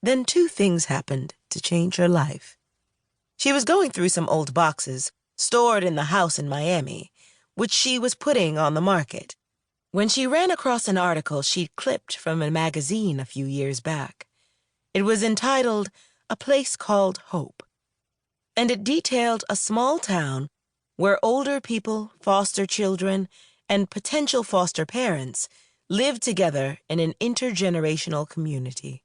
Then two things happened to change her life. She was going through some old boxes stored in the house in Miami, which she was putting on the market, when she ran across an article she'd clipped from a magazine a few years back. It was entitled A Place Called Hope, and it detailed a small town where older people, foster children, and potential foster parents lived together in an intergenerational community.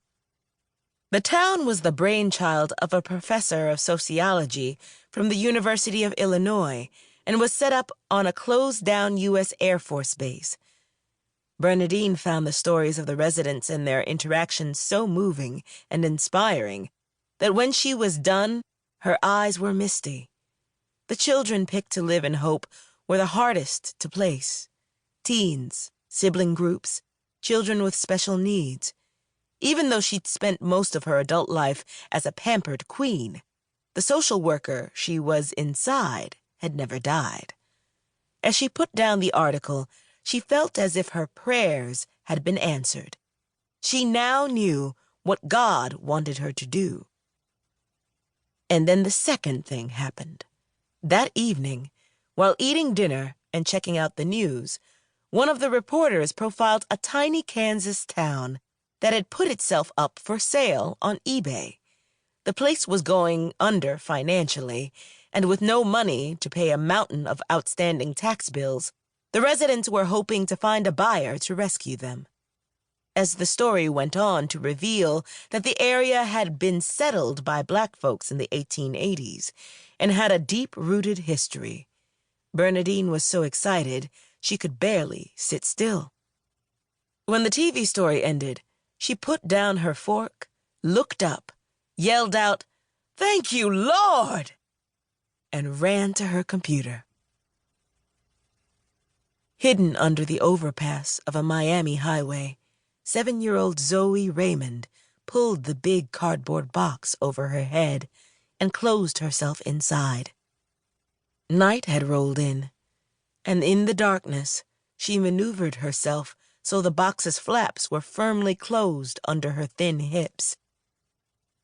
The town was the brainchild of a professor of sociology from the University of Illinois and was set up on a closed-down U.S. Air Force base. Bernadine found the stories of the residents and their interactions so moving and inspiring that when she was done, her eyes were misty. The children picked to live in Hope were the hardest to place: teens, sibling groups, children with special needs. Even though she'd spent most of her adult life as a pampered queen, the social worker she was inside had never died. As she put down the article, she felt as if her prayers had been answered. She now knew what God wanted her to do. And then the second thing happened. That evening, while eating dinner and checking out the news, one of the reporters profiled a tiny Kansas town that had put itself up for sale on eBay. The place was going under financially, and with no money to pay a mountain of outstanding tax bills, the residents were hoping to find a buyer to rescue them. As the story went on to reveal that the area had been settled by black folks in the 1880s and had a deep-rooted history, Bernadine was so excited she could barely sit still. When the TV story ended, she put down her fork, looked up, yelled out, "Thank you, Lord!" and ran to her computer. Hidden under the overpass of a Miami highway, 7-year-old Zoe Raymond pulled the big cardboard box over her head and closed herself inside. Night had rolled in, and in the darkness, she maneuvered herself so the box's flaps were firmly closed under her thin hips.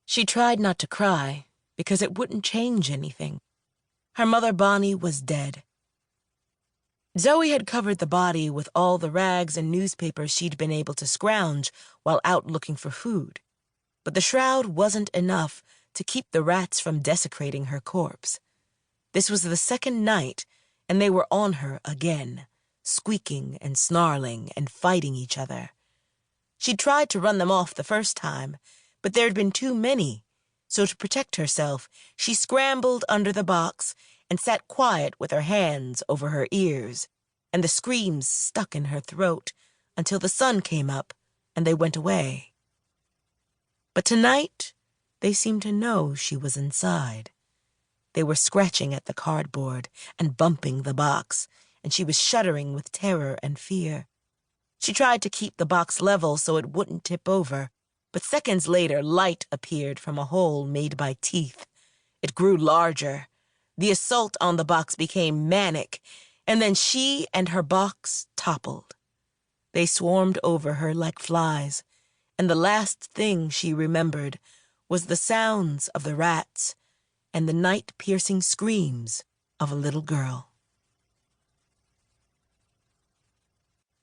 She tried not to cry, because it wouldn't change anything. Her mother Bonnie was dead. Zoe had covered the body with all the rags and newspapers she'd been able to scrounge while out looking for food. But the shroud wasn't enough to keep the rats from desecrating her corpse. This was the second night, and they were on her again, squeaking and snarling and fighting each other. She'd tried to run them off the first time, but there'd been too many, so to protect herself, she scrambled under the box and sat quiet with her hands over her ears, and the screams stuck in her throat until the sun came up and they went away. But tonight, they seemed to know she was inside. They were scratching at the cardboard and bumping the box, and she was shuddering with terror and fear. She tried to keep the box level so it wouldn't tip over, but seconds later light appeared from a hole made by teeth. It grew larger. The assault on the box became manic, and then she and her box toppled. They swarmed over her like flies, and the last thing she remembered was the sounds of the rats and the night-piercing screams of a little girl.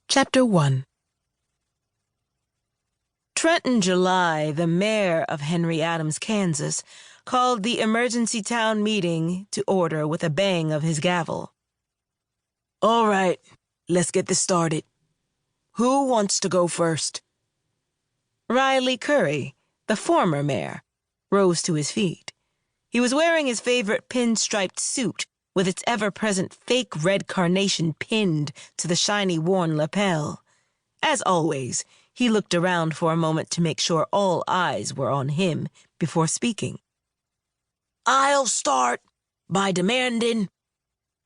Chapter 1. Trenton July, the mayor of Henry Adams, Kansas, called the emergency town meeting to order with a bang of his gavel. "All right, let's get this started. Who wants to go first?" Riley Curry, the former mayor, rose to his feet. He was wearing his favorite pinstriped suit with its ever-present fake red carnation pinned to the shiny worn lapel. As always, he looked around for a moment to make sure all eyes were on him before speaking. "I'll start by demanding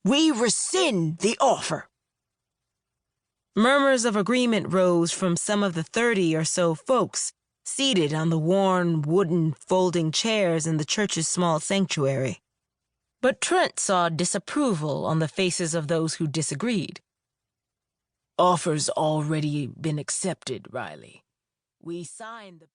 we rescind the offer." Murmurs of agreement rose from some of the 30 or so folks seated on the worn wooden folding chairs in the church's small sanctuary. But Trent saw disapproval on the faces of those who disagreed. "Offer's already been accepted, Riley. We signed the..."